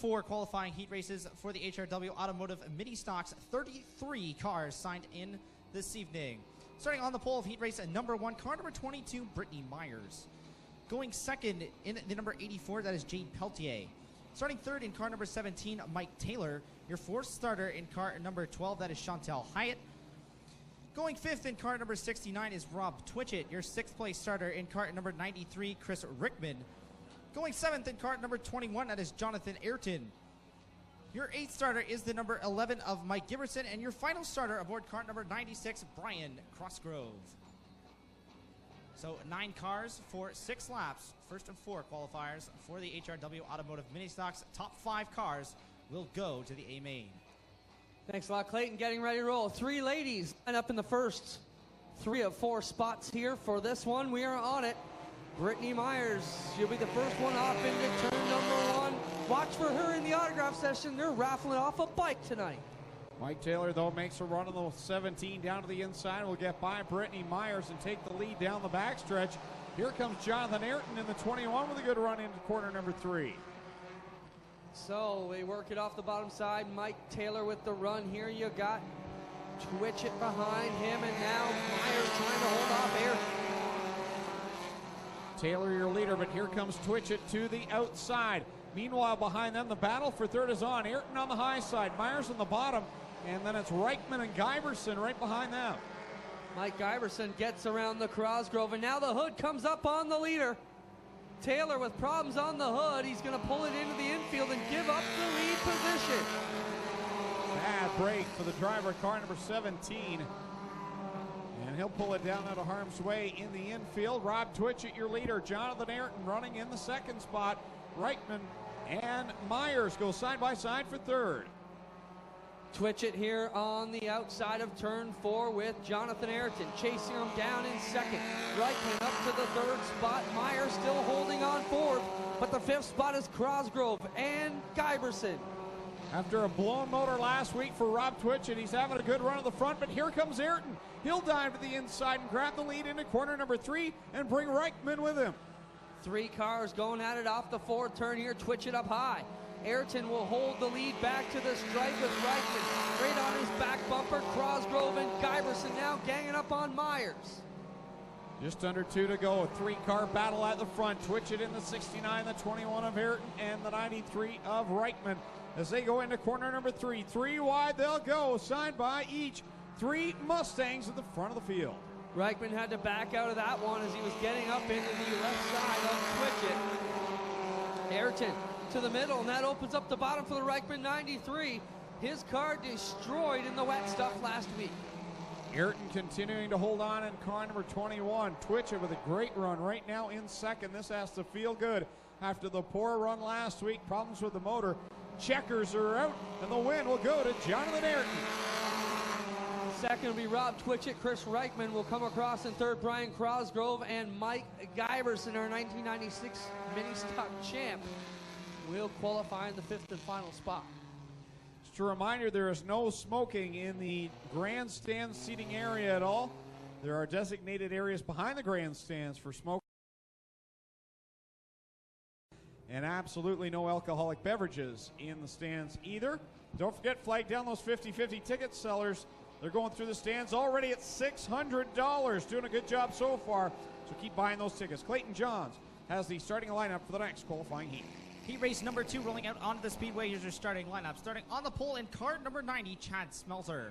4 qualifying heat races for the HRW Automotive Ministocks. 33 cars signed in this evening. Starting on the pole of heat race at number 1, car number 22, Brittany Myers. Going second in the number 84, that is Jade Peltier. Starting third in car number 17, Mike Taylor. Your fourth starter in car number 12, that is Chantel Hyatt. Going fifth in car number 69 is Rob Twitchett. Your sixth place starter in car number 93, Chris Rickman. Going seventh in car number 21, that is Jonathan Ayrton. Your eighth starter is the number 11 of Mike Giberson, and your final starter aboard car number 96, Brian Crossgrove. So 9 cars for 6 laps. First of 4 qualifiers for the HRW Automotive Ministocks. Top 5 cars will go to the A main. Thanks a lot, Clayton. Getting ready to roll. 3 ladies line up in the first 3 of 4 spots here for this one. We are on it. Brittany Myers, she'll be the first one off into turn number 1. Watch for her in the autograph session. They're raffling off a bike tonight. Mike Taylor, though, makes a run on the 17 down to the inside. Will get by Brittany Myers and take the lead down the backstretch. Here comes Jonathan Ayrton in the 21 with a good run into corner number 3. So they work it off the bottom side. Mike Taylor with the run here. You got Twitchett behind him, and now Myers trying to hold off Ayrton. Taylor, your leader, but here comes Twitchett to the outside. Meanwhile, behind them, the battle for third is on. Ayrton on the high side, Myers on the bottom, and then it's Reichman and Giberson right behind them. Mike Giberson gets around the Crosgrove, and now the hood comes up on the leader. Taylor with problems on the hood. He's going to pull it into the infield and give up the lead position. Bad break for the driver, car number 17. And he'll pull it down out of harm's way in the infield. Rob Twitchett, your leader. Jonathan Ayrton running in the second spot. Reichman and Myers go side by side for third. Twitchett here on the outside of turn 4 with Jonathan Ayrton chasing him down in second. Reichman up to the third spot. Myers still holding on fourth, but the fifth spot is Crosgrove and Giberson. After a blown motor last week for Rob Twitchett, he's having a good run at the front, but here comes Ayrton. He'll dive to the inside and grab the lead into corner number 3 and bring Reichman with him. 3 cars going at it off the fourth turn here. Twitchett up high. Ayrton will hold the lead back to the stripe with Reichman. Right on his back bumper, Crosgrove and Giberson now ganging up on Myers. Just under 2 to go. A 3-car battle at the front. Twitchett in the 69, the 21 of Ayrton, and the 93 of Reichman. As they go into corner number 3. 3 wide they'll go, signed by each 3 Mustangs at the front of the field. Reichman had to back out of that one as he was getting up into the left side of Twitchett. Ayrton to the middle, and that opens up the bottom for the Reichman 93. His car destroyed in the wet stuff last week. Ayrton continuing to hold on in car number 21. Twitchett with a great run right now in second. This has to feel good after the poor run last week. Problems with the motor. Checkers are out, and the win will go to Jonathan Ayrton. Second will be Rob Twitchett. Chris Reichman will come across in third. Brian Crosgrove and Mike Giberson, our 1996 Ministock champ, will qualify in the 5th and final spot. Just a reminder, there is no smoking in the grandstand seating area at all. There are designated areas behind the grandstands for smoking. And absolutely no alcoholic beverages in the stands either. Don't forget, flag down those 50-50 ticket sellers. They're going through the stands already at $600. Doing a good job so far, so keep buying those tickets. Clayton Johns has the starting lineup for the next qualifying heat. Heat race number 2 rolling out onto the speedway. Here's your starting lineup. Starting on the pole in car number 90, Chad Smelzer.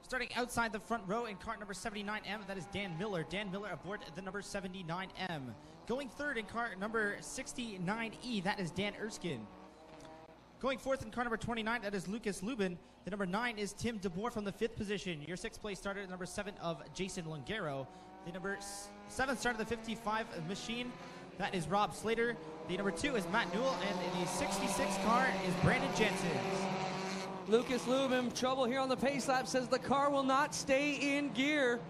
Starting outside the front row in car number 79M, that is Dan Miller. Dan Miller aboard the number 79M. Going third in car number 69E, that is Dan Erskine. Going fourth in car number 29, that is Lucas Lubin. The number 9 is Tim DeBoer from the 5th position. Your 6th place starter, number 7 of Jason Longaro. The number 7 starter, the 55 machine, that is Rob Slater. The number 2 is Matt Newell, and in the 66 car is Brandon Jensen. Lucas Lubin, trouble here on the pace lap, says the car will not stay in gear.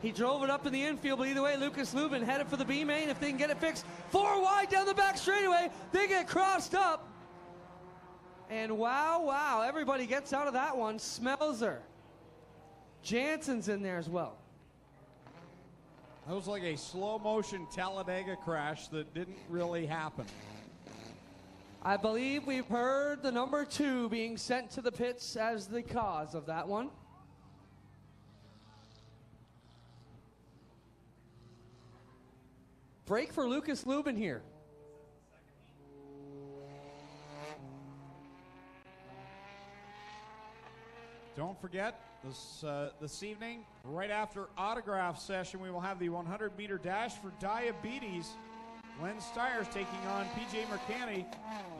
He drove it up in the infield, but either way, Lucas Lubin headed for the B main if they can get it fixed. 4 wide down the back straightaway. They get crossed up. And wow, everybody gets out of that one. Smelzer. Jansen's in there as well. That was like a slow motion Talladega crash that didn't really happen. I believe we've heard the number 2 being sent to the pits as the cause of that one. Break for Lucas Lubin here. Don't forget, this evening, right after autograph session, we will have the 100-meter dash for diabetes. Glenn Styres taking on PJ Mercani,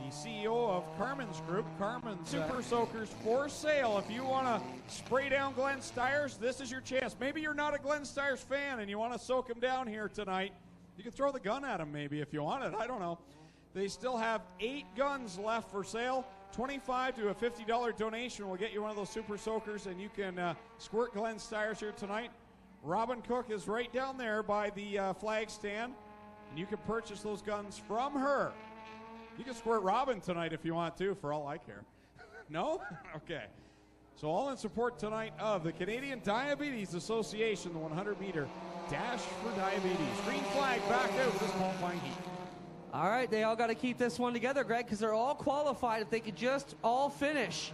the CEO of Carmen's Group. Carmen's Super Soakers for sale. If you want to spray down Glenn Styres, this is your chance. Maybe you're not a Glenn Styres fan and you want to soak him down here tonight. You can throw the gun at him maybe if you want it. I don't know. They still have 8 guns left for sale. $25 to a $50 donation will get you one of those Super Soakers, and you can squirt Glenn Styres here tonight. Robin Cook is right down there by the flag stand, and you can purchase those guns from her. You can squirt Robin tonight if you want to, for all I care. No? Okay. So all in support tonight of the Canadian Diabetes Association, the 100-meter dash for diabetes. Green flag back out for this qualifying heat. All right, they all got to keep this one together, Greg, because they're all qualified if they could just all finish.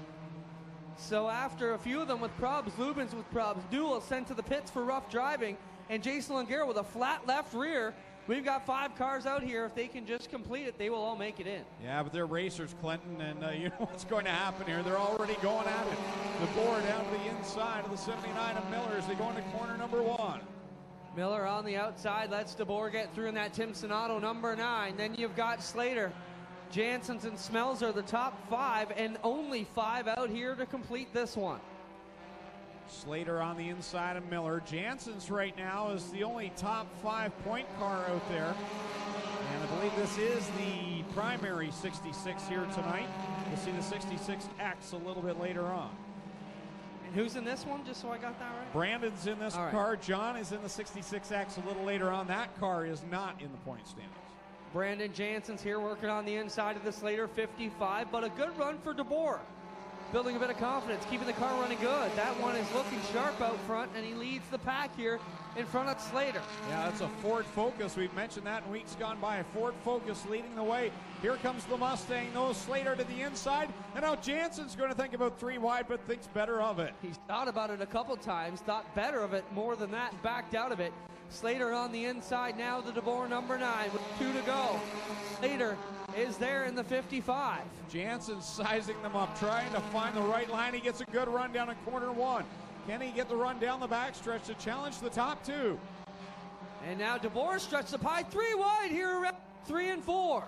So after a few of them with probs, Lubin's with probs, Duel sent to the pits for rough driving, and Jason Langaro with a flat left rear. We've got 5 cars out here. If they can just complete it, they will all make it in. Yeah, but they're racers, Clinton, and you know what's going to happen here. They're already going at it. The board down to the inside of the 79 of Miller as they go into corner number 1. Miller on the outside, lets DeBoer get through in that Tim Sonato number 9. Then you've got Slater, Janssens, and Smelzer, the top 5, and only 5 out here to complete this one. Slater on the inside of Miller. Janssens right now is the only top 5 point car out there. And I believe this is the primary 66 here tonight. We'll see the 66X a little bit later on. Who's in this one, just so I got that right? Brandon's in this car. John is in the 66X a little later on. That car is not in the point standings. Brandon Janssens here working on the inside of the Slater 55, but a good run for DeBoer. Building a bit of confidence, keeping the car running good. That one is looking sharp out front, and he leads the pack here in front of Slater. Yeah, that's a Ford Focus. We've mentioned that in weeks gone by. A Ford Focus leading the way. Here comes the Mustang. Those Slater to the inside. And now Janssen's going to think about 3 wide, but thinks better of it. He's thought about it a couple times, thought better of it more than that, backed out of it. Slater on the inside now, the DeBoer number 9 with 2 to go. Slater is there in the 55. Janssen sizing them up, trying to find the right line. He gets a good run down in corner 1. Can he get the run down the backstretch to challenge the top 2? And now DeBoer stretches up high, 3 wide here around 3 and 4.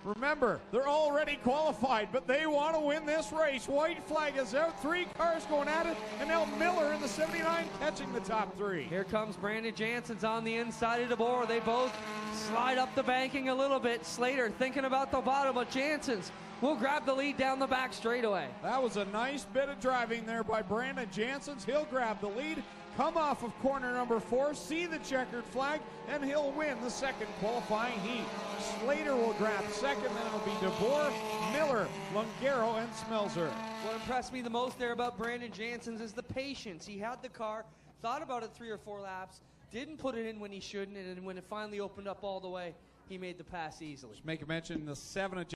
Remember, they're already qualified, but they want to win this race. White flag is out, 3 cars going at it, and now Miller in the 79 catching the top 3. Here comes Brandon Janssens on the inside of DeBoer. They both slide up the banking a little bit. Slater thinking about the bottom, but Janssens will grab the lead down the back straightaway. That was a nice bit of driving there by Brandon Janssens. He'll grab the lead, come off of corner number 4, see the checkered flag, and he'll win the second qualifying heat. Slater will grab second, then it'll be DeBoer, Miller, Langaro, and Smelzer. What impressed me the most there about Brandon Janssens is the patience. He had the car, thought about it 3 or 4 laps, didn't put it in when he shouldn't, and then when it finally opened up all the way, he made the pass easily. Just make a mention, the 7 of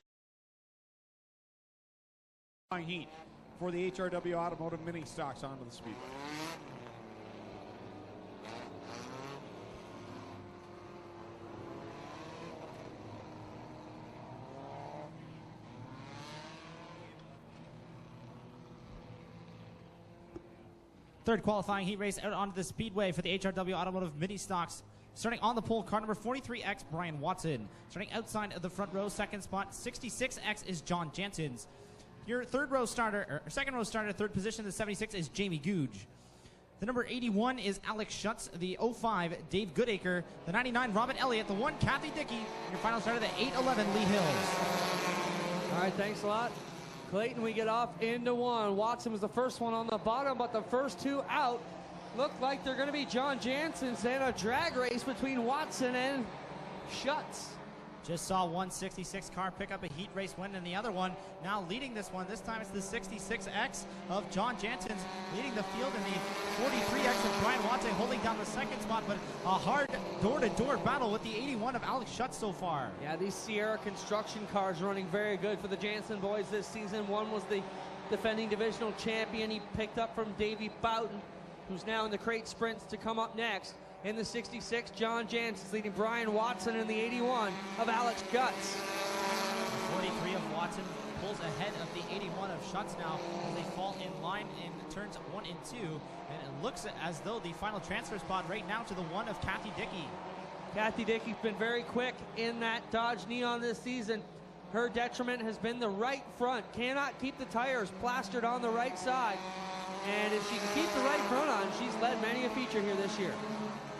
heat for the HRW Automotive Mini Stocks onto the speedway. Third qualifying heat race out onto the speedway for the HRW Automotive Mini Stocks. Starting on the pole, car number 43X, Brian Watson. Starting outside of the front row, second spot, 66X is John Janssens. Your second row starter, third position, the 76 is Jamie Googe. The number 81 is Alex Schutz. The 05, Dave Goodacre. The 99, Robin Elliott. The 1, Kathy Dickey. Your final starter, the 811, Lee Hills. All right, thanks a lot. Clayton, we get off into 1. Watson was the first one on the bottom, but the first 2 out look like they're going to be John Janssens and a drag race between Watson and Schutz. Just saw 166 car pick up a heat race win, and the other one now leading this one. This time it's the 66X of John Jansen's leading the field, in the 43X of Brian Watson holding down the second spot, but a hard door-to-door battle with the 81 of Alex Schutz so far. Yeah, these Sierra construction cars running very good for the Jansen boys this season. One was the defending divisional champion he picked up from Davey Boughton, who's now in the crate sprints to come up next. In the 66, John Jansen's leading Brian Watson in the 81 of Alex Schutz. The 43 of Watson pulls ahead of the 81 of Schutz now as they fall in line in turns 1 and 2. And it looks as though the final transfer spot right now to the 1 of Kathy Dickey. Kathy Dickey's been very quick in that Dodge Neon this season. Her detriment has been the right front. Cannot keep the tires plastered on the right side. And if she can keep the right front on, she's led many a feature here this year.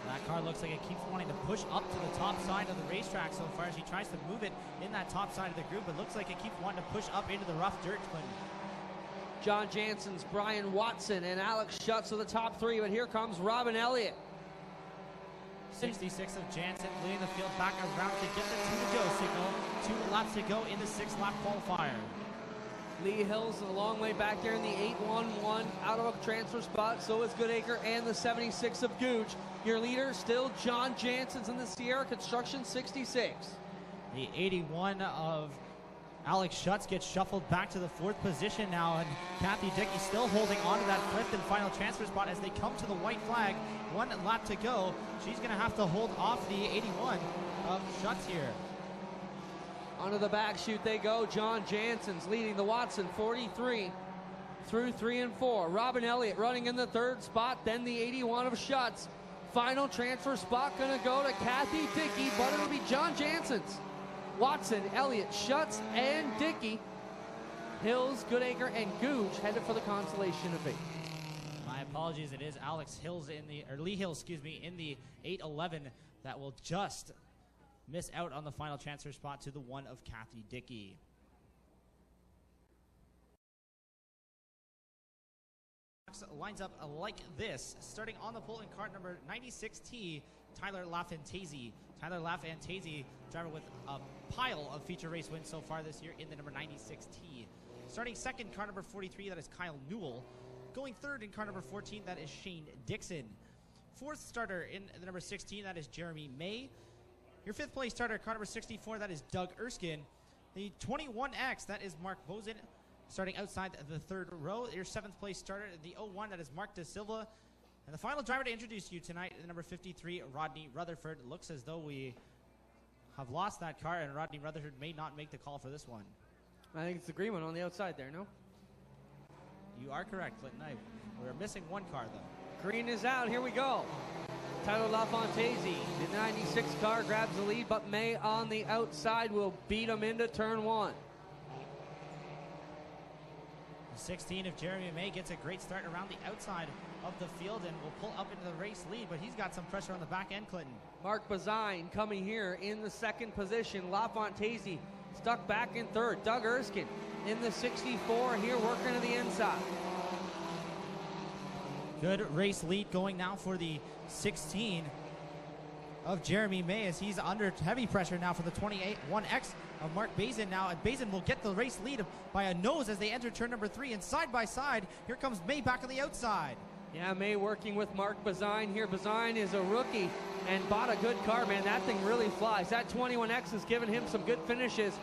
That car looks like it keeps wanting to push up to the top side of the racetrack so far as she tries to move it in that top side of the group. It looks like it keeps wanting to push up into the rough dirt, Clinton. John Jansen's Brian Watson and Alex Schutz are the top three, but here comes Robin Elliott. 66 of Jansen leading the field back around to get the 2 to go signal. 2 laps to go in the 6-lap qualifier. Lee Hill's a long way back there in the 811 out of a transfer spot. So is Goodacre and the 76 of Gooch. Your leader still John Jansen's in the Sierra Construction 66. The 81 of Alex Schutz gets shuffled back to the 4th position now, and Kathy Dickey still holding on to that 5th and final transfer spot as they come to the white flag. 1 lap to go. She's going to have to hold off the 81 of Schutz here. Onto the back chute they go. John Jansen's leading the Watson 43 through 3 and 4. Robin Elliott running in the 3rd spot, then the 81 of Schutz. Final transfer spot going to go to Kathy Dickey, but it'll be John Jansen's. Watson, Elliott, Schutz, and Dickey. Hills, Goodacre, and Gooch headed for the consolation of 8. My apologies, it is Alex Hills Lee Hills, in the 811 that will just miss out on the final transfer spot to the 1 of Kathy Dickey. Lines up like this, starting on the pole in cart number 96T, Tyler Lafantese. Tyler Lafantese, driver with a pile of feature race wins so far this year in the number 96T. Starting second, car number 43, that is Kyle Newell. Going third in car number 14, that is Shane Dixon. Fourth starter in the number 16, that is Jeremy May. Your fifth place starter, car number 64, that is Doug Erskine. The 21X, that is Mark Bozen, starting outside the 3rd row. Your 7th place starter, the 01, that is Mark De Silva. And the final driver to introduce you tonight, the number 53, Rodney Rutherford. It looks as though we have lost that car, and Rodney Rutherford may not make the call for this one. I think it's the green one on the outside there, no? You are correct, Clinton. We're missing 1 car, though. Green is out. Here we go. Tyler Lafantese, the 96 car, grabs the lead, but May on the outside will beat him into turn 1. The 16 of Jeremy May gets a great start around the outside of the field and will pull up into the race lead, but he's got some pressure on the back end, Clinton. Mark Bazine coming here in the 2nd position. Lafantese stuck back in 3rd. Doug Erskine in the 64 here working to the inside. Good race lead going now for the 16 of Jeremy May as he's under heavy pressure now for the 1X of Mark Bazin now, and Bazin will get the race lead by a nose as they enter turn number 3, and side by side here comes May back on the outside. Yeah, May working with Mark Bazine here. Bazine is a rookie and bought a good car, man. That thing really flies. That 21X has given him some good finishes,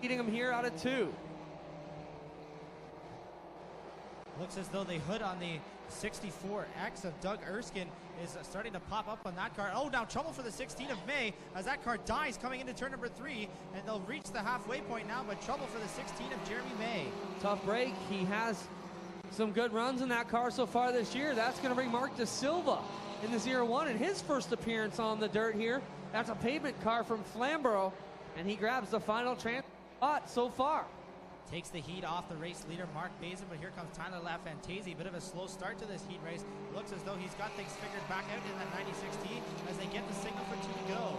beating him here out of 2. Looks as though the hood on the 64X of Doug Erskine is starting to pop up on that car. Oh, now trouble for the 16 of May as that car dies coming into turn number 3, and they'll reach the halfway point now, but trouble for the 16 of Jeremy May. Tough break. He has some good runs in that car so far this year. That's going to bring Mark De Silva in the 01 in his first appearance on the dirt here. That's a pavement car from Flamborough, and he grabs the final spot so far. Takes the heat off the race leader, Mark Bazin, but here comes Tyler Lafantese. Bit of a slow start to this heat race. Looks as though he's got things figured back out in that 96T as they get the signal for 2 to go.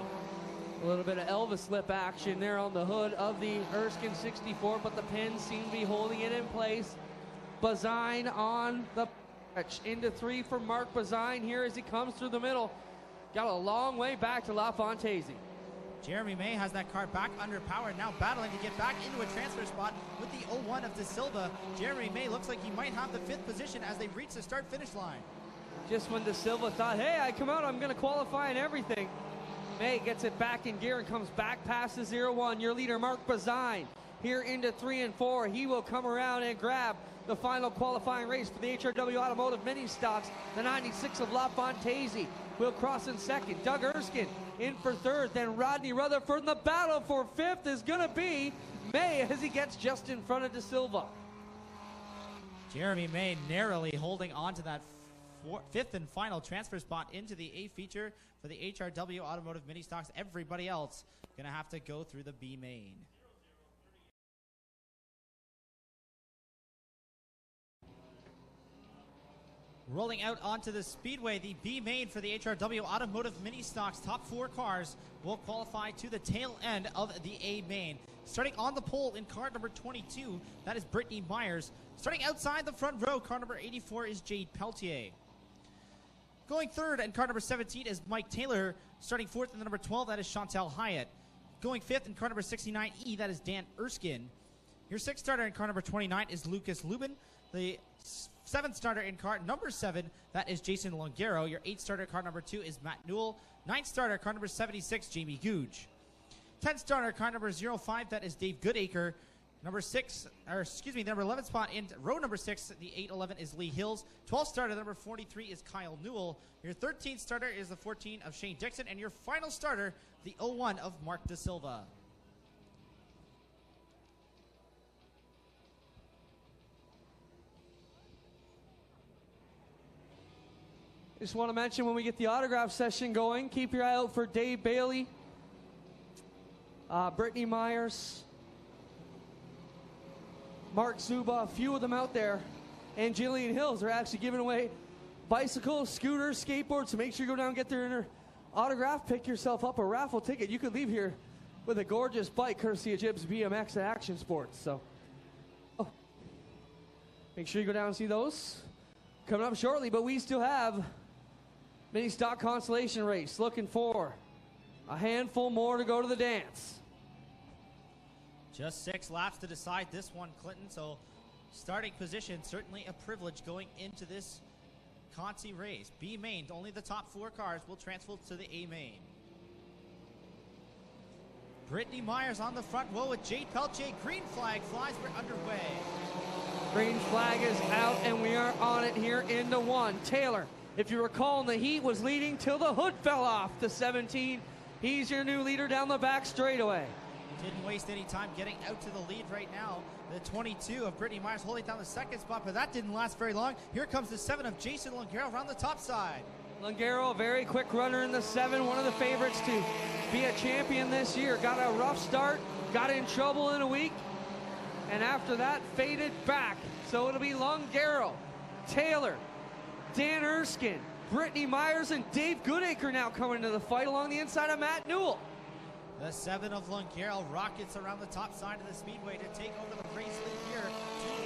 A little bit of Elvis slip action there on the hood of the Erskine 64, but the pins seem to be holding it in place. Bazine on the stretch into 3 for Mark Bazine here as he comes through the middle. Got a long way back to Lafantese. Jeremy May has that car back under power, now battling to get back into a transfer spot with the 01 of De Silva. Jeremy May looks like he might have the 5th position as they reach the start-finish line. Just when De Silva thought, hey, I come out, I'm going to qualify and everything. May gets it back in gear and comes back past the 01. Your leader, Mark Bazine, here into 3 and 4. He will come around and grab the final qualifying race for the HRW Automotive Mini Stocks. The 96 of LaFontaise will cross in second. Doug Erskine in for third. Then Rodney Rutherford. And the battle for 5th is going to be May as he gets just in front of De Silva. Jeremy May narrowly holding on to that 5th and final transfer spot into the A feature for the HRW Automotive Mini Stocks. Everybody else going to have to go through the B main. Rolling out onto the speedway, the B main for the HRW Automotive Mini Stocks. Top 4 cars will qualify to the tail end of the A main. Starting on the pole in car number 22, that is Brittany Myers. Starting outside the front row, car number 84 is Jade Peltier. Going third in car number 17 is Mike Taylor. Starting fourth in the number 12, that is Chantel Hyatt. Going fifth in car number 69E, that is Dan Erskine. Your 6th starter in car number 29 is Lucas Lubin. The 7th starter in car number 7, that is Jason Longero. Your 8th starter car number 2 is Matt Newell. 9th starter car number 76, Jamie Googe. 10th starter car number 05, that is Dave Goodacre. Number 11 spot in row number 6, the 811 is Lee Hills. 12th starter, number 43 is Kyle Newell. Your 13th starter is the 14 of Shane Dixon. And your final starter, the 01 of Mark De Silva. Just want to mention when we get the autograph session going, keep your eye out for Dave Bailey, Brittany Myers, Mark Zuba, a few of them out there, and Jillian Hills. They're actually giving away bicycles, scooters, skateboards, so make sure you go down and get their autograph, pick yourself up a raffle ticket. You could leave here with a gorgeous bike courtesy of Jibs BMX and Action Sports. So, make sure you go down and see those coming up shortly, but we still have Mini Stock Consolation Race. Looking for a handful more to go to the dance. Just 6 laps to decide this one, Clinton. So starting position, certainly a privilege going into this Consi race. B main, only the top 4 cars will transfer to the A main. Brittany Myers on the front row with Jade Peltier. Green flag flies. We're underway. Green flag is out, and we are on it here into 1. Taylor, if you recall in the heat, was leading till the hood fell off. The 17, he's your new leader down the back straightaway. Didn't waste any time getting out to the lead right now. The 22 of Brittany Myers holding down the 2nd spot, but that didn't last very long. Here comes the 7 of Jason Longero around the top side. Longero, a very quick runner in the 7, one of the favorites to be a champion this year. Got a rough start, got in trouble in a week, and after that faded back. So it'll be Longero, Taylor, Dan Erskine, Brittany Myers, and Dave Goodacre now coming into the fight along the inside of Matt Newell. The 7 of Longero rockets around the top side of the speedway to take over the race lead here.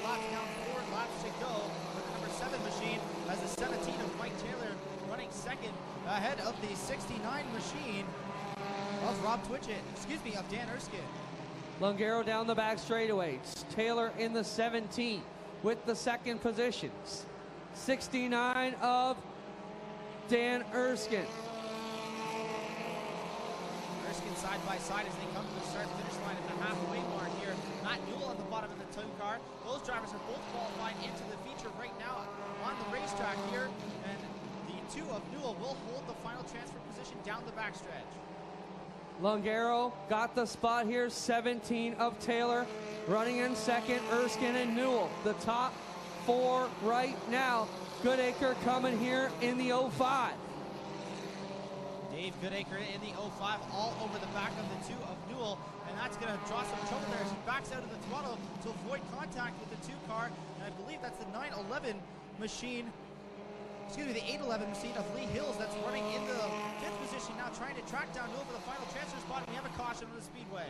2 laps down, 4 laps to go for the number 7 machine as the 17 of Mike Taylor running second ahead of the 69 machine of of Dan Erskine. Longero down the back straightaway. Taylor in the 17 with the 2nd positions. 69 of Dan Erskine. Side by side as they come to the start-finish line at the halfway mark here. Matt Newell on the bottom of the tow car. Those drivers are both qualified into the feature right now on the racetrack here, and the 2 of Newell will hold the final transfer position down the backstretch. Longero got the spot here. 17 of Taylor running in 2nd. Erskine and Newell, the top 4 right now. Goodacre coming here in the 05. Dave Goodacre in the 05 all over the back of the 2 of Newell, and that's going to draw some trouble there as he backs out of the throttle to avoid contact with the 2 car, and I believe that's the 911 machine, the 811 machine of Lee Hills that's running in the 5th position now, trying to track down Newell for the final transfer spot, and we have a caution on the speedway.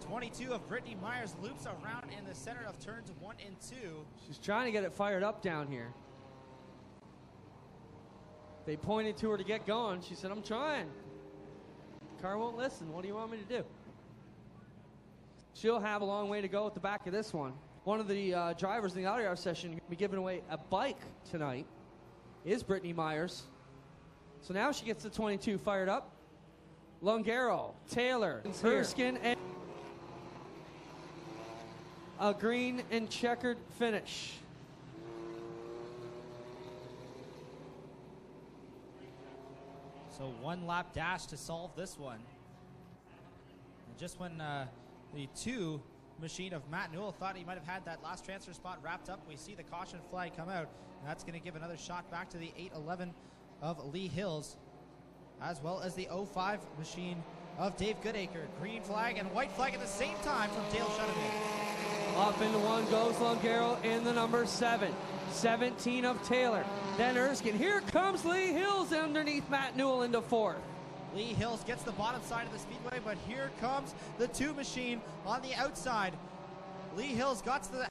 22 of Brittany Myers loops around in the center of turns 1 and 2. She's trying to get it fired up down here. They pointed to her to get going. She said, I'm trying. car won't listen. What do you want me to do? She'll have a long way to go at the back of this one. One of the drivers in the auto session going to be giving away a bike tonight is Brittany Myers. So now she gets the 22 fired up. Longaro, Taylor, Erskine, and a green and checkered finish. So one lap dash to solve this one. And just when the 2 machine of Matt Newell thought he might have had that last transfer spot wrapped up, we see the caution flag come out, and that's going to give another shot back to the 811 of Lee Hills, as well as the 05 machine of Dave Goodacre. Green flag and white flag at the same time from Dale Shutterman. Off into one goes Longaro in the number 7. 17 of Taylor. Then Erskine. Here comes Lee Hills underneath Matt Newell into 4th. Lee Hills gets the bottom side of the speedway, but here comes the 2 machine on the outside. Lee Hills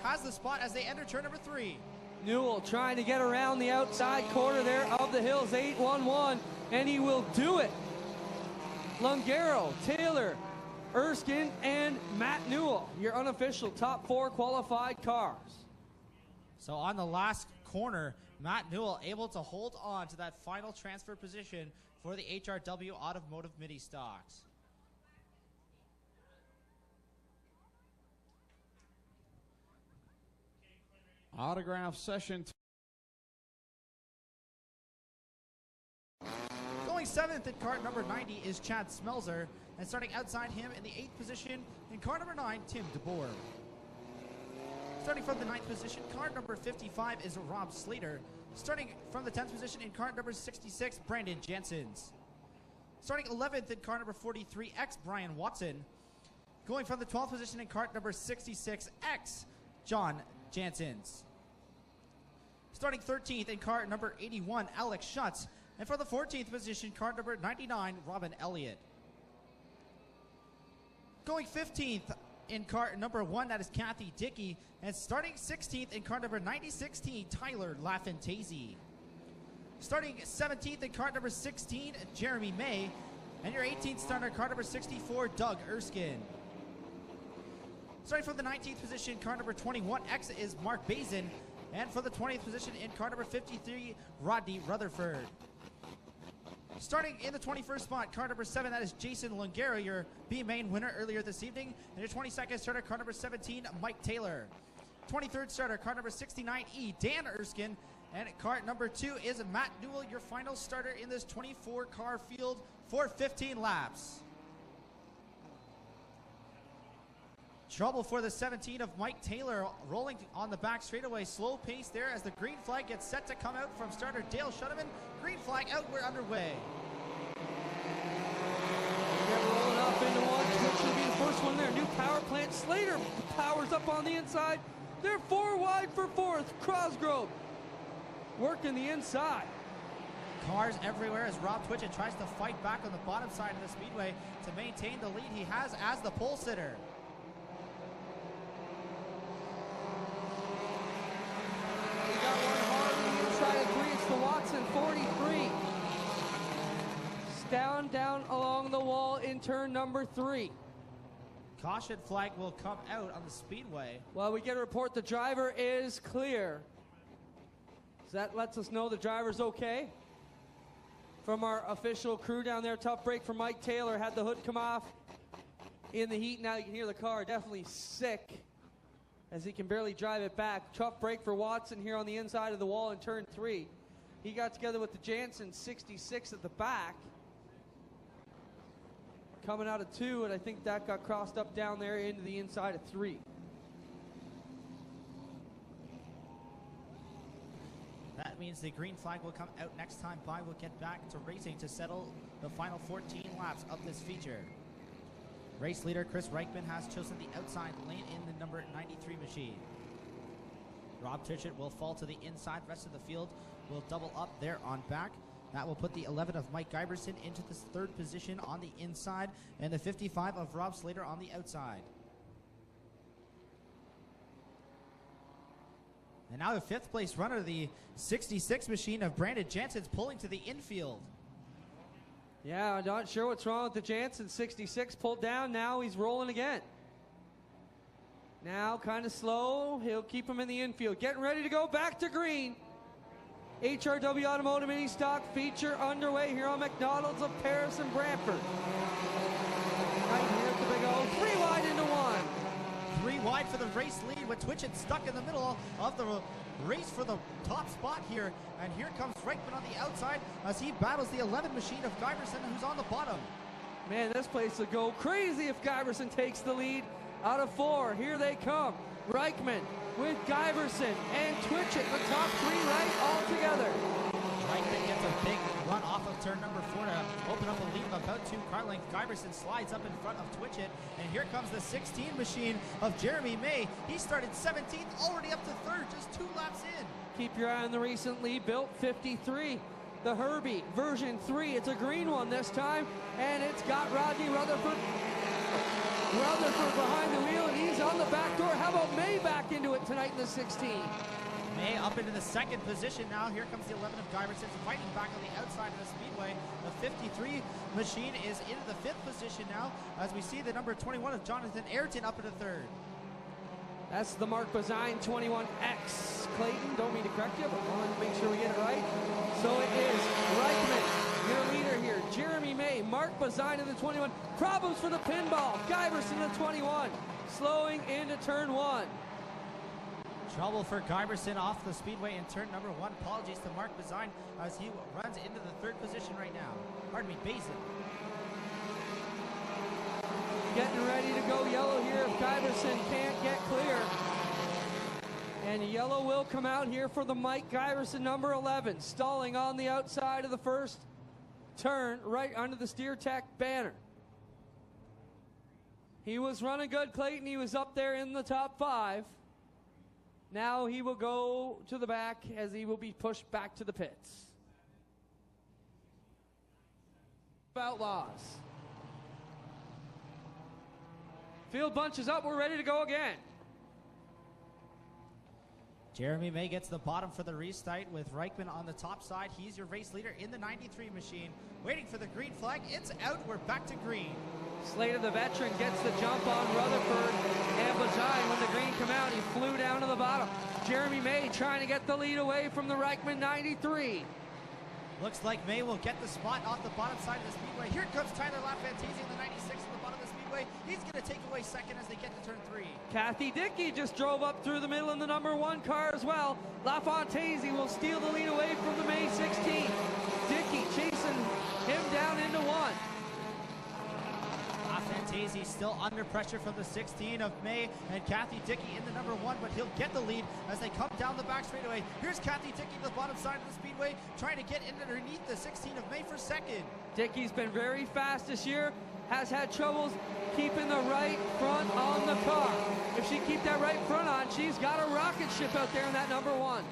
has the spot as they enter turn number 3. Newell trying to get around the outside corner there of the Hills, 8-1-1, and he will do it. Longaro, Taylor, Erskine, and Matt Newell, your unofficial top 4 qualified cars. So on the last corner, Matt Newell able to hold on to that final transfer position for the HRW Automotive Ministocks. Autograph session. Going 7th in cart number 90 is Chad Smelzer, and starting outside him in the 8th position in car number 9, Tim DeBoer. Starting from the 9th position, card number 55 is Rob Slater. Starting from the 10th position in card number 66, Brandon Janssens. Starting 11th in card number 43, X Brian Watson. Going from the 12th position in card number 66, X John Janssens. Starting 13th in card number 81, Alex Schutz. And for the 14th position, card number 99, Robin Elliott. Going 15th in car number 1, that is Kathy Dickey. And starting 16th in car number 9016, Tyler Lafantese. Starting 17th in car number 16, Jeremy May. And your 18th starter, car number 64, Doug Erskine. Starting from the 19th position, car number 21, X is Mark Bazin. And for the 20th position in car number 53, Rodney Rutherford. Starting in the 21st spot, car number 7, that is Jason Longaro, your B main winner earlier this evening. And your 22nd starter, car number 17, Mike Taylor. 23rd starter, car number 69E, Dan Erskine. And car number 2 is Matt Newell, your final starter in this 24-car field for 15 laps. Trouble for the 17 of Mike Taylor, rolling on the back straightaway. Slow pace there as the green flag gets set to come out from starter Dale Shutterman. Green flag out, we're underway. They're rolling up into one. Twitch will be the first one there. New power plant. Slater powers up on the inside. They're 4 wide for 4th. Crosgrove working the inside. Cars everywhere as Rob Twitchett tries to fight back on the bottom side of the speedway to maintain the lead he has as the pole sitter. We got one hard on the inside of 3. It's the Watson 43. Down along the wall in turn number 3. Caution flag will come out on the speedway. Well, we get a report the driver is clear. So that lets us know the driver's okay. From our official crew down there, tough break for Mike Taylor. Had the hood come off in the heat. Now you can hear the car definitely sick as he can barely drive it back. Tough break for Watson here on the inside of the wall in turn 3. He got together with the Janssen 66 at the back. Coming out of 2, and I think that got crossed up down there into the inside of 3. That means the green flag will come out next time by. We'll get back to racing to settle the final 14 laps of this feature. Race leader Chris Reichman has chosen the outside lane in the number 93 machine. Rob Twitchett will fall to the inside. Rest of the field will double up there on back. That will put the 11 of Mike Giberson into the 3rd position on the inside, and the 55 of Rob Slater on the outside. And now the 5th place runner, the 66 machine of Brandon Janssens, pulling to the infield. Yeah, I'm not sure what's wrong with the Jansen. 66 pulled down. Now he's rolling again. Now kind of slow. He'll keep him in the infield. Getting ready to go back to green. HRW Automotive Mini Stock feature underway here on McDonald's of Paris and Brantford. Right here at the Big O. 3 wide into 1. 3 wide for the race lead with Twitchett stuck in the middle of the race for the top spot here. And here comes Reichman on the outside as he battles the 11 machine of Guyverson, who's on the bottom. Man, this place will go crazy if Guyverson takes the lead out of 4. Here they come. Reichman with Guyverson and Twitchett, the top 3 right all together. Reichman gets a big run off of turn number 4 to open up a lead of about 2 car lengths. Guyverson slides up in front of Twitchett, and here comes the 16 machine of Jeremy May. He started 17th, already up to 3rd, just 2 laps in. Keep your eye on the recently built 53. The Herbie version 3. It's a green one this time, and it's got Rodney Rutherford behind the wheel, and he's on the back door. How about May back into it tonight in the 16? May up into the 2nd position now. Here comes the 11 of Guyverson fighting back on the outside of the speedway. The 53 machine is into the 5th position now as we see the number 21 of Jonathan Ayrton up into 3rd. That's the Mark Bazine 21X. Clayton, don't mean to correct you, but I wanted to make sure we get it right. So it is Reichman, your leader here. Jeremy May, Mark Bazine in the 21. Problems for the pinball. Guyverson in the 21. Slowing into turn 1. Trouble for Guyverson off the speedway in turn number 1. Apologies to Mark Bazine as he runs into the 3rd position right now. Pardon me, Basin. Getting ready to go yellow here if Guyverson can't get clear. And yellow will come out here for the Mike Guyverson, number 11, stalling on the outside of the 1st turn, right under the Steer Tech banner. He was running good, Clayton. He was up there in the top 5. Now he will go to the back as he will be pushed back to the pits. Outlaws. Field bunches up. We're ready to go again. Jeremy May gets the bottom for the restart with Reichman on the top side. He's your race leader in the 93 machine. Waiting for the green flag. It's out. We're back to green. Slater, the veteran, gets the jump on Rutherford and Bazine. When the green came out, he flew down to the bottom. Jeremy May trying to get the lead away from the Reichman 93. Looks like May will get the spot off the bottom side of the speedway. Here comes Tyler LaFantisi in the 96 at the bottom of the speedway. He's going to take away 2nd as they get to turn 3. Kathy Dickey just drove up through the middle in the number 1 car as well. LaFantisi will steal the lead away from the May 16. Dickey chasing him down into 1. LaFantisi still under pressure from the 16 of May and Kathy Dickey in the number 1, but he'll get the lead as they come down the back straightaway. Here's Kathy Dickey to the bottom side of the speedway, trying to get in underneath the 16 of May for 2nd. Dickey's been very fast this year, has had troubles keeping the right front on the car. If she keep that right front on, she's got a rocket ship out there in that number 1.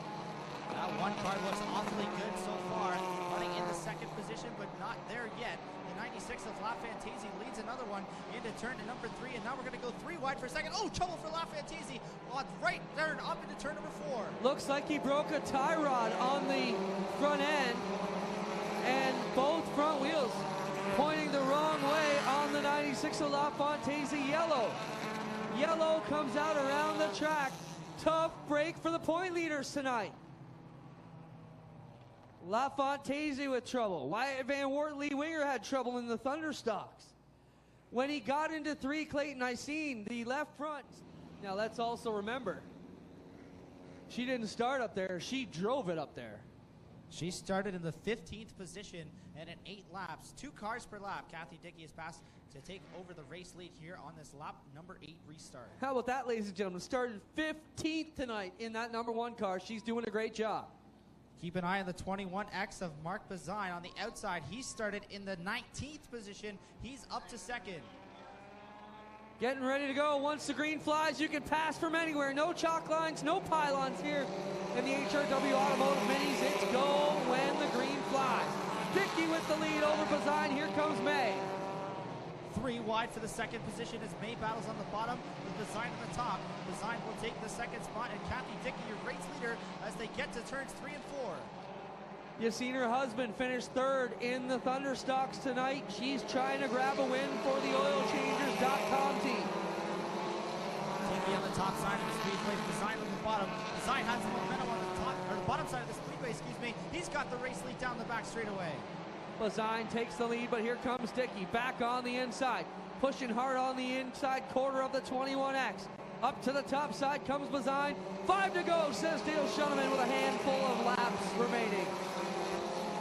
That 1 car looks awfully good so far, running in the 2nd position, but not there yet. The 96 of LaFantisi leads another one into turn to number 3, and now we're going to go 3 wide for 2nd. Oh, trouble for LaFantisi. Right turn up into turn number 4. Looks like he broke a tie rod on the front end, and both front wheels pointing the wrong way on the 96 of LaFantisi. Yellow comes out around the track. Tough break for the point leaders tonight. LaFantisi with trouble. Wyatt Van Wert, Lee Winger had trouble in the Thunderstocks. When he got into 3, Clayton, I seen the left front. Now let's also remember, she didn't start up there. She drove it up there. She started in the 15th position and in 8 laps, 2 cars per lap. Kathy Dickey is passed to take over the race lead here on this lap number 8 restart. How about that, ladies and gentlemen? Started 15th tonight in that number 1 car. She's doing a great job. Keep an eye on the 21X of Mark Bazine on the outside. He started in the 19th position. He's up to 2nd. Getting ready to go. Once the green flies, you can pass from anywhere. No chalk lines, no pylons here in the HRW Automotive Minis. It's go when the green flies. Dickey with the lead over Bazine. Here comes May. 3 wide for the 2nd position as May battles on the bottom with Bazine on the top. Bazine will take the 2nd spot, and Kathy Dickey, your race leader, as they get to turns 3 and 4. You seen her husband finish third in the Thunderstocks tonight. She's trying to grab a win for the oilchangers.com team. Tiki on the top side of the speedway, Design on the bottom. Design has the momentum on the top, or the bottom side of the speedway, excuse me. He's got the race lead down the back straightaway. Design takes the lead, but here comes Dickey back on the inside, pushing hard on the inside quarter of the 21X. Up to the top side comes Design. 5 to go, says Dale Shuneman with a handful of laps remaining.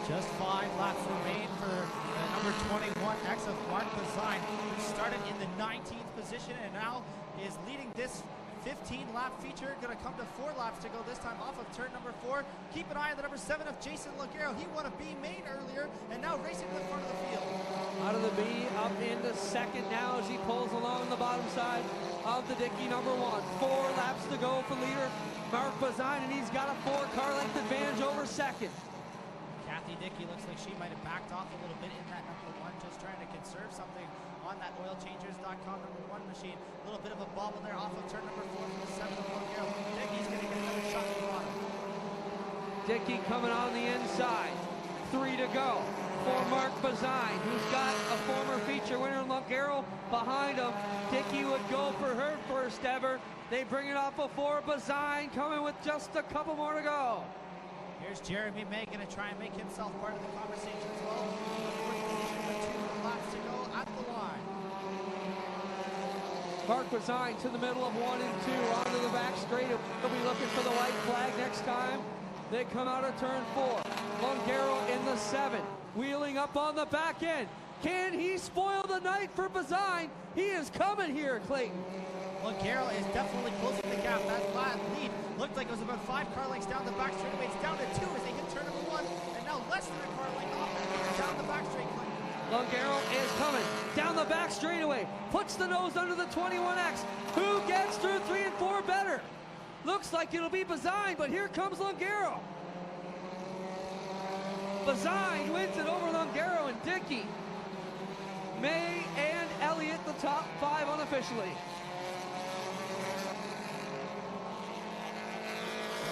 Just 5 laps remain for the number 21X of Mark Design, who started in the 19th position and now is leading this 15-lap feature. Going to come to 4 laps to go this time off of turn number 4. Keep an eye on the number 7 of Jason Logero. He won a B main earlier and now racing to the front of the field. Out of the B, up into second now as he pulls along the bottom side of the Dickey number 1. 4 laps to go for leader Mark Design, and he's got a 4-car length advantage over second. Kathy Dickey looks like she might have backed off a little bit in that number 1, just trying to conserve something on that oilchangers.com number 1 machine. A little bit of a bobble there off of turn number 4 from the 7 of Logero. Dickey's going to get another shot at the bottom. Dickey coming on the inside. 3 to go for Mark Design, who's got a former feature winner, Logero, behind him. Dickey would go for her first ever. They bring it off before Design, coming with just a couple more to go. Here's Jeremy May going to try and make himself part of the conversation as well. With 2 laps to go at the line. Mark Design to the middle of 1 and 2 onto the back straight. They'll be looking for the white flag next time. They come out of turn 4. Logero in the 7, wheeling up on the back end. Can he spoil the night for Design? He is coming here, Clayton. Logero is definitely closing the gap. That lead looked like it was about 5 car lengths down the back straightaway. It's down to 2 as they hit turn number 1, and now less than a car length off that lead down the back straight. Logero is coming down the back straightaway, puts the nose under the 21X. Who gets through 3 and 4 better? Looks like it'll be Design, but here comes Logero. Design wins it over Logero and Dickey. May and Elliott, the top 5 unofficially.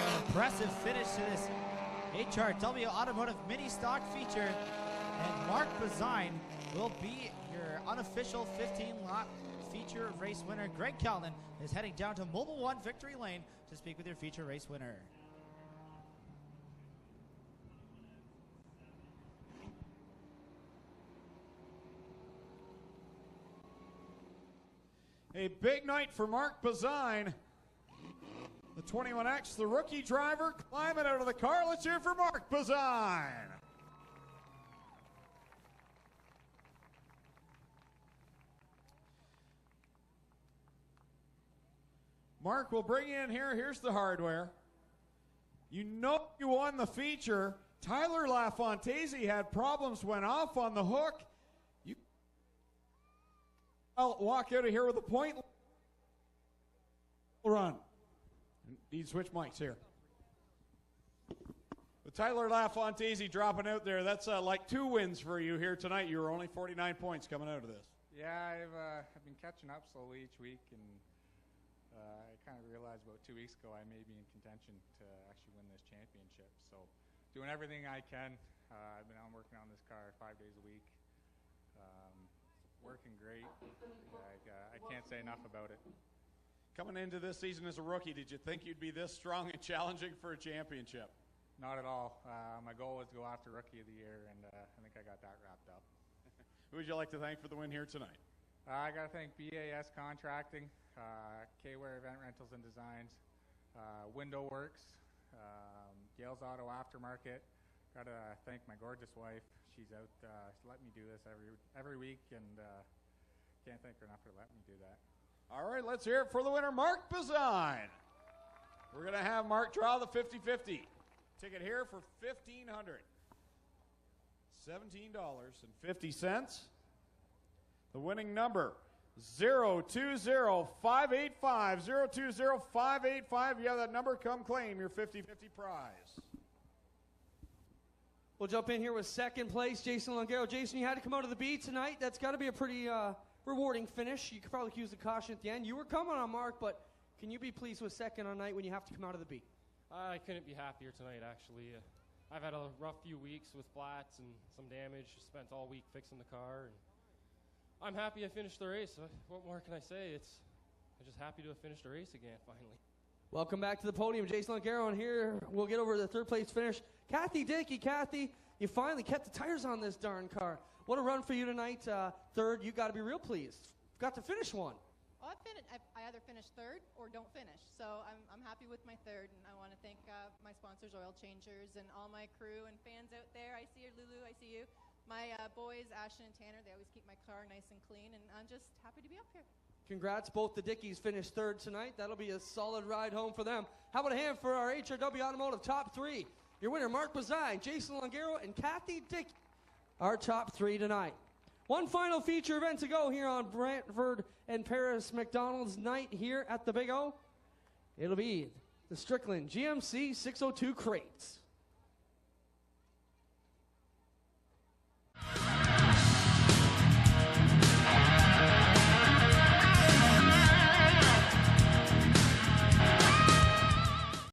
An impressive finish to this HRW Automotive Mini Stock feature. And Mark Design will be your unofficial 15-lap feature race winner. Greg Callan is heading down to Mobile One Victory Lane to speak with your feature race winner. A big night for Mark Design. The 21X, the rookie driver, climbing out of the car. Let's hear it for Mark Design. Mark, we'll bring you in here. Here's the hardware. You know you won the feature. Tyler LaFontese had problems, went off on the hook. I'll walk out of here with a point. Run. Need to switch mics here. With Tyler LaFontese dropping out there, that's like 2 wins for you here tonight. You were only 49 points coming out of this. Yeah, I've been catching up slowly each week, and I kind of realized about 2 weeks ago I may be in contention to actually win this championship. So doing everything I can. I've been on working on this car 5 days a week. Working great. I can't say enough about it. Coming into this season as a rookie, did you think you'd be this strong and challenging for a championship? Not at all. My goal was to go after Rookie of the Year, and I think I got that wrapped up. Who would you like to thank for the win here tonight? I got to thank BAS Contracting, K-Ware Event Rentals and Designs, Window Works, Gales Auto Aftermarket. Got to thank my gorgeous wife. She's out letting me do this every week, and can't thank her enough for letting me do that. All right, let's hear it for the winner, Mark Design. We're going to have Mark draw the 50-50. Ticket here for $1,500. $17.50. The winning number, 020585. 020585. You have that number, come claim your 50-50 prize. We'll jump in here with second place, Jason Logero. Jason, you had to come out of the B tonight. That's got to be a pretty rewarding finish. You could probably use the caution at the end. You were coming on, Mark, but can you be pleased with second on night when you have to come out of the B? I couldn't be happier tonight, actually. I've had a rough few weeks with flats and some damage. Spent all week fixing the car, and I'm happy I finished the race. What more can I say? I'm just happy to have finished the race again, finally. Welcome back to the podium, Jason Longaro, and here we'll get over to the third place finish. Kathy Dickey. Kathy, you finally kept the tires on this darn car. What a run for you tonight. Third, you got to be real pleased. Got to finish one. Oh, I either finish third or don't finish. So I'm happy with my third, and I want to thank my sponsors, Oil Changers, and all my crew and fans out there. I see you, Lulu. I see you. My boys, Ashton and Tanner, they always keep my car nice and clean, and I'm just happy to be up here. Congrats, both the Dickies finished third tonight. That'll be a solid ride home for them. How about a hand for our HRW Automotive top three? Your winner, Mark Bazai, Jason Longaro, and Kathy Dickey, our top three tonight. One final feature event to go here on Brantford and Paris McDonald's night here at the Big O. It'll be the Strickland GMC 602 crates.